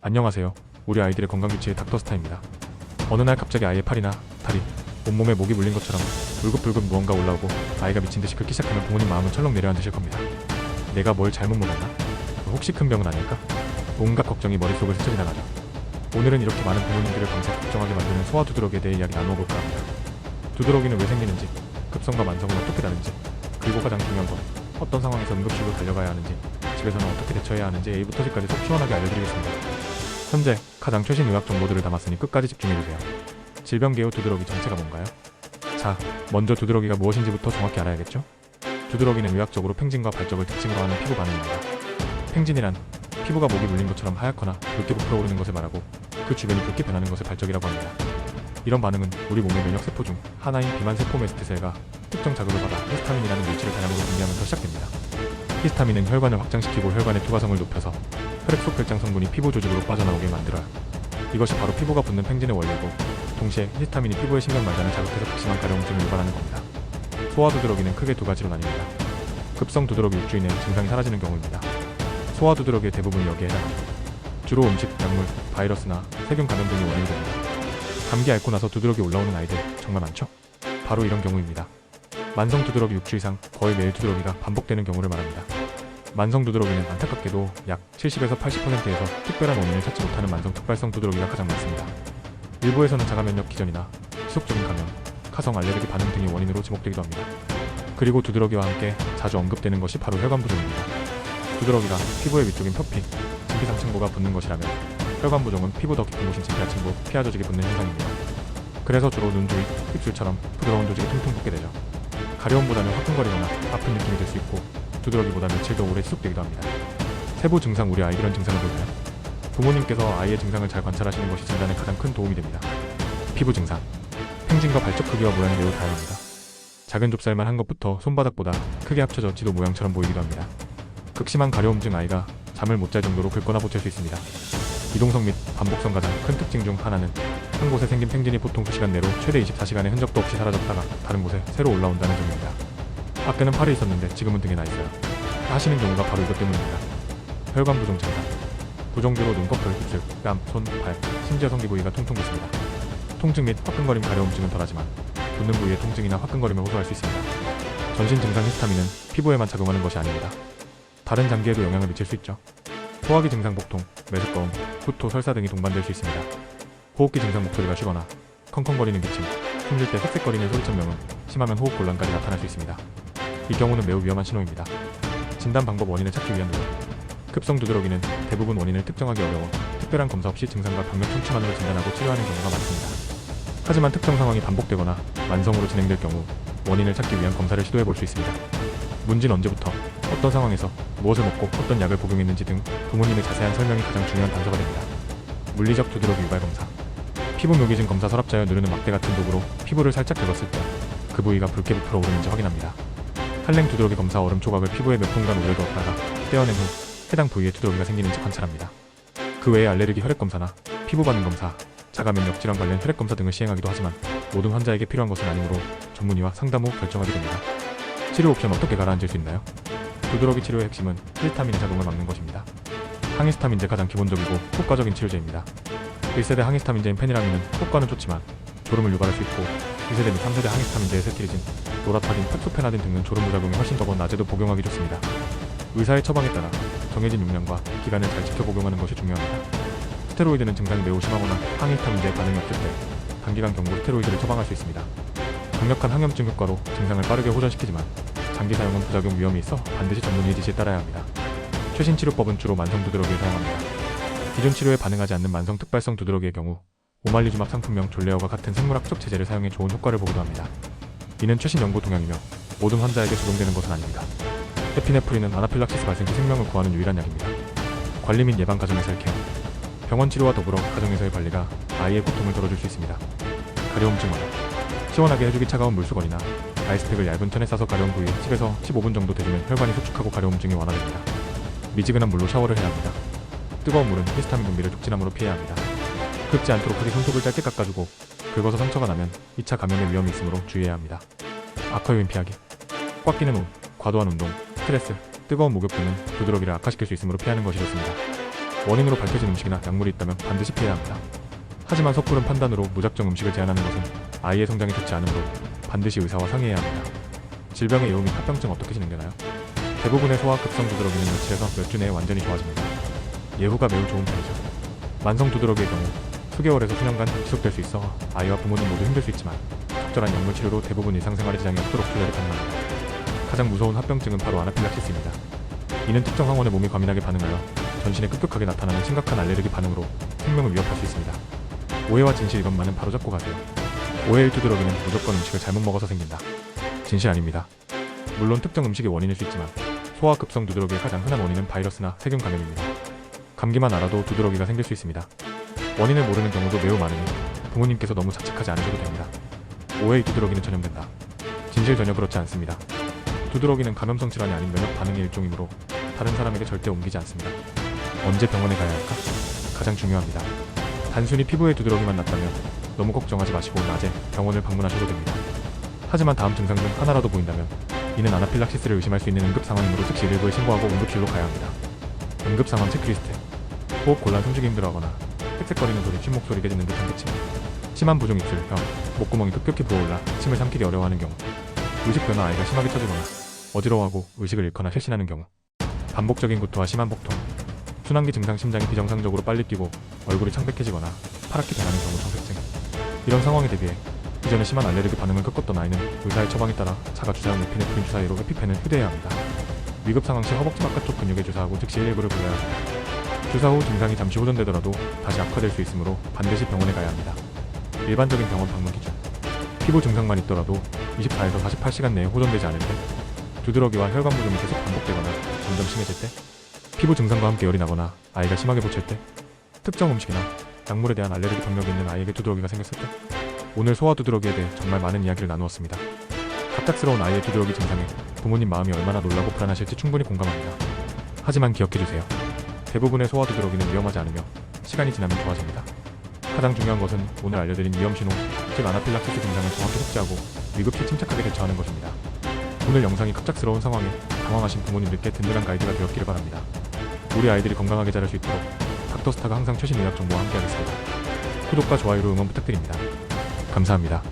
안녕하세요. 우리 아이들의 건강규칙의 닥터스타입니다. 어느 날 갑자기 아이의 팔이나 다리, 온몸에 목이 물린 것처럼 울긋불긋 무언가 올라오고 아이가 미친듯이 긁기 시작하면 부모님 마음은 철렁 내려앉으실 겁니다. 내가 뭘 잘못 먹었나? 혹시 큰 병은 아닐까? 온갖 걱정이 머릿속을 스쳐 지나가죠. 오늘은 이렇게 많은 부모님들을 밤새 걱정하게 만드는 소아 두드러기에 대해 이야기 나누어볼까 합니다. 두드러기는 왜 생기는지, 급성과 만성은 어떻게 다른지, 그리고 가장 중요한 건 어떤 상황에서 응급실로 달려가야 하는지, 집에서는 어떻게 대처해야 하는지 A부터 Z까지 속 시원하게 알려드리겠습니다. 현재 가장 최신 의학 정보들을 담았으니 끝까지 집중해주세요. 질병계요 두드러기 정체가 뭔가요? 자, 먼저 두드러기가 무엇인지부터 정확히 알아야겠죠? 두드러기는 의학적으로 팽진과 발적을 특징으로 하는 피부 반응입니다. 팽진이란 피부가 목이 물린 것처럼 하얗거나 붉게 부풀어 오르는 것을 말하고 그 주변이 붉게 변하는 것을 발적이라고 합니다. 이런 반응은 우리 몸의 면역세포 중 하나인 비만세포 메스트셀가 특정 자극을 받아 히스타민이라는 물질을 다량으로 분비하면서 시작됩니다. 히스타민은 혈관을 확장시키고 혈관의 투과성을 높여서 혈액 속 결장 성분이 피부 조직으로 빠져나오게 만들어요. 이것이 바로 피부가 붓는 팽진의 원리고, 동시에 히스타민이 피부의 신경말단을 자극해서 극심한 가려움증을 유발하는 겁니다. 소아 두드러기는 크게 두 가지로 나뉩니다. 급성 두드러기 6주 이내 증상이 사라지는 경우입니다. 소아 두드러기의 대부분이 여기에 해당합니다. 주로 음식, 약물, 바이러스나 세균 감염 등이 원인이 됩니다. 감기 앓고 나서 두드러기 올라오는 아이들 정말 많죠? 바로 이런 경우입니다. 만성 두드러기 6주 이상 거의 매일 두드러기가 반복되는 경우를 말합니다. 만성 두드러기는 안타깝게도 약 70에서 80%에서 특별한 원인을 찾지 못하는 만성 특발성 두드러기가 가장 많습니다. 일부에서는 자가면역 기전이나 지속적인 감염, 카성 알레르기 반응 등이 원인으로 지목되기도 합니다. 그리고 두드러기와 함께 자주 언급되는 것이 바로 혈관 부종입니다. 두드러기가 피부의 위쪽인 표피, 진피상층부가 붓는 것이라면 혈관 부종은 피부 더 깊은 곳인 진피하층부, 피하 조직이 붓는 현상입니다. 그래서 주로 눈 주위, 입술처럼 부드러운 조직이 퉁퉁 붓게 되죠. 가려움보다는 화끈거리거나 아픈 느낌이 들 수 있고, 두드러기보다 며칠 더 오래 지속되기도 합니다. 세부 증상, 우리 아이 이런 증상을 볼까요? 부모님께서 아이의 증상을 잘 관찰하시는 것이 진단에 가장 큰 도움이 됩니다. 피부 증상, 팽진과 발적 크기와 모양이 매우 다양합니다. 작은 좁쌀만 한 것부터 손바닥보다 크게 합쳐져 지도 모양처럼 보이기도 합니다. 극심한 가려움증, 아이가 잠을 못 잘 정도로 긁거나 보챌 수 있습니다. 이동성 및 반복성 가장 큰 특징 중 하나는 한 곳에 생긴 팽진이 보통 2시간 내로 최대 24시간의 흔적도 없이 사라졌다가 다른 곳에 새로 올라온다는 점입니다. 아까는 팔에 있었는데 지금은 등에 나 있어요 하시는 경우가 바로 이것 때문입니다. 혈관 부종 증상, 부종주로 눈꺼풀, 입술, 뺨, 손, 발, 심지어 성기 부위가 퉁퉁 붓습니다. 통증 및 화끈거림, 가려움증은 덜하지만 붓는 부위의 통증이나 화끈거림을 호소할 수 있습니다. 전신 증상, 히스타민은 피부에만 작용하는 것이 아닙니다. 다른 장기에도 영향을 미칠 수 있죠. 소화기 증상, 복통, 메스꺼움, 구토, 설사 등이 동반될 수 있습니다. 호흡기 증상, 목소리가 쉬거나 컹컹거리는 기침, 숨쉴 때 색색거리는 소리천명은 심하면 호흡 곤란까지 나타날 수 있습니다. 이 경우는 매우 위험한 신호입니다. 진단 방법, 원인을 찾기 위한 노력. 급성 두드러기는 대부분 원인을 특정하기 어려워 특별한 검사 없이 증상과 병력 통치만으로 진단하고 치료하는 경우가 많습니다. 하지만 특정 상황이 반복되거나 만성으로 진행될 경우 원인을 찾기 위한 검사를 시도해 볼 수 있습니다. 문제는 언제부터, 어떤 상황에서, 무엇을 먹고 어떤 약을 복용했는지 등 부모님의 자세한 설명이 가장 중요한 단서가 됩니다. 물리적 두드러기 유발 검사. 피부 묘기증 검사, 서랍자여 누르는 막대 같은 도구로 피부를 살짝 긁었을 때 그 부위가 붉게 부풀어 오르는지 확인합니다. 한랭 두드러기 검사, 얼음 조각을 피부에 몇 분간 올려두었다가 떼어낸 후 해당 부위에 두드러기가 생기는지 관찰합니다. 그 외에 알레르기 혈액 검사나 피부 반응 검사, 자가면역 질환 관련 혈액 검사 등을 시행하기도 하지만 모든 환자에게 필요한 것은 아니므로 전문의와 상담 후 결정하게 됩니다. 치료 옵션 어떻게 가라앉을 수 있나요? 두드러기 치료의 핵심은 히스타민의 작용을 막는 것입니다. 항히스타민제 가장 기본적이고 효과적인 치료제입니다. 1세대 항히스타민제인 페니라민은 효과는 좋지만 졸음을 유발할 수 있고, 2세대 및 3세대 항히스타민제의 세티리진, 로라타딘, 펩소페나딘 등은 졸음 부작용이 훨씬 적어 낮에도 복용하기 좋습니다. 의사의 처방에 따라 정해진 용량과 기간을 잘 지켜 복용하는 것이 중요합니다. 스테로이드는 증상이 매우 심하거나 항히스타민제에 반응이 없을 때 단기간 경고 스테로이드를 처방할 수 있습니다. 강력한 항염증 효과로 증상을 빠르게 호전시키지만 장기 사용은 부작용 위험이 있어 반드시 전문의의 지시에 따라야 합니다. 최신 치료법은 주로 만성 두드러기를 사용합니다. 기존 치료에 반응하지 않는 만성 특발성 두드러기의 경우 오말리주막 상품명 졸레어와 같은 생물학적 제제를 사용해 좋은 효과를 보기도 합니다. 이는 최신 연구 동향이며 모든 환자에게 적용되는 것은 아닙니다. 에피네프린은 아나필락시스 발생 시 생명을 구하는 유일한 약입니다. 관리 및 예방, 가정에서의 케어. 병원 치료와 더불어 가정에서의 관리가 아이의 고통을 덜어줄 수 있습니다. 가려움증 완화. 시원하게 해주기 차가운 물수건이나 아이스팩을 얇은 천에 싸서 가려운 부위에 10에서 15분 정도 대주면 혈관이 수축하고 가려움증이 완화됩니다. 미지근한 물로 샤워를 해야 합니다. 뜨거운 물은 히스타민 분비를 촉진함으로 피해야 합니다. 긁지 않도록 크게 손톱을 짧게 깎아주고 긁어서 상처가 나면 2차 감염의 위험이 있으므로 주의해야 합니다. 악화요인 피하기. 꽉 끼는 옷, 과도한 운동, 스트레스, 뜨거운 목욕 등은 두드러기를 악화시킬 수 있으므로 피하는 것이 좋습니다. 원인으로 밝혀진 음식이나 약물이 있다면 반드시 피해야 합니다. 하지만 섣부른 판단으로 무작정 음식을 제한하는 것은 아이의 성장에 좋지 않으므로 반드시 의사와 상의해야 합니다. 질병의 예후 및 합병증 어떻게 진행되나요? 대부분의 소아 급성 두드러기는 며칠에서 몇 주 내에 완전히 좋아집니다. 예후가 매우 좋은 편이죠. 만성 두드러기의 경우 수개월에서 수년간 지속될 수 있어 아이와 부모님 모두 힘들 수 있지만 적절한 약물 치료로 대부분 일상생활에 지장이 없도록 조절이 가능합니다. 가장 무서운 합병증은 바로 아나필락시스입니다. 이는 특정 항원에 몸이 과민하게 반응하여 전신에 급격하게 나타나는 심각한 알레르기 반응으로 생명을 위협할 수 있습니다. 오해와 진실 이것만은 바로잡고 가세요. 오해의 두드러기는 무조건 음식을 잘못 먹어서 생긴다. 진실 아닙니다. 물론 특정 음식이 원인일 수 있지만 소아급성 두드러기의 가장 흔한 원인은 바이러스나 세균 감염입니다. 감기만 알아도 두드러기가 생길 수 있습니다. 원인을 모르는 경우도 매우 많으니 부모님께서 너무 자책하지 않으셔도 됩니다. 오해의 두드러기는 전염된다. 진실 전혀 그렇지 않습니다. 두드러기는 감염성 질환이 아닌 면역 반응의 일종이므로 다른 사람에게 절대 옮기지 않습니다. 언제 병원에 가야 할까? 가장 중요합니다. 단순히 피부에 두드러기만 났다면 너무 걱정하지 마시고 낮에 병원을 방문하셔도 됩니다. 하지만 다음 증상 중 하나라도 보인다면 이는 아나필락시스를 의심할 수 있는 응급 상황이므로 즉시 119에 신고하고 응급실로 가야 합니다. 응급 상황 체크리스트. 호흡 곤란, 숨쉬기 힘들어하거나 헥색거리는 소리, 침 목소리 깨지는 듯한 기침, 심한 부종 입술, 혀, 목구멍이 급격히 부어올라 침을 삼키기 어려워하는 경우, 의식 변화, 아이가 심하게 쳐지거나 어지러워하고 의식을 잃거나 실신하는 경우, 반복적인 구토와 심한 복통, 순환기 증상, 심장이 비정상적으로 빨리 뛰고 얼굴이 창백해지거나 파랗게 변하는 경우 청색증. 이런 상황에 대비해 이전에 심한 알레르기 반응을 겪었던 아이는 의사의 처방에 따라 자가 주사용 에피네프린 주사기로 에피펜을 휴대해야 합니다. 위급 상황 시 허벅지 바깥쪽 근육에 주사하고 즉시 119를 불러야 합니다. 주사 후 증상이 잠시 호전되더라도 다시 악화될 수 있으므로 반드시 병원에 가야 합니다. 일반적인 병원 방문 기준. 피부 증상만 있더라도 24에서 48시간 내에 호전되지 않을 때, 두드러기와 혈관 부종이 계속 반복되거나 점점 심해질 때, 피부 증상과 함께 열이 나거나 아이가 심하게 보칠 때, 특정 음식이나 약물에 대한 알레르기 병력이 있는 아이에게 두드러기가 생겼을 때. 오늘 소아 두드러기에 대해 정말 많은 이야기를 나누었습니다. 갑작스러운 아이의 두드러기 증상에 부모님 마음이 얼마나 놀라고 불안하실지 충분히 공감합니다. 하지만 기억해주세요. 대부분의 소아 두드러기는 위험하지 않으며 시간이 지나면 좋아집니다. 가장 중요한 것은 오늘 알려드린 위험신호, 즉 아나필락시스 증상을 정확히 삭제하고 위급시 침착하게 대처하는 것입니다. 오늘 영상이 갑작스러운 상황에 당황하신 부모님들께 든든한 가이드가 되었기를 바랍니다. 우리 아이들이 건강하게 자랄 수 있도록 닥터스타가 항상 최신 의학 정보와 함께하겠습니다. 구독과 좋아요로 응원 부탁드립니다. 감사합니다.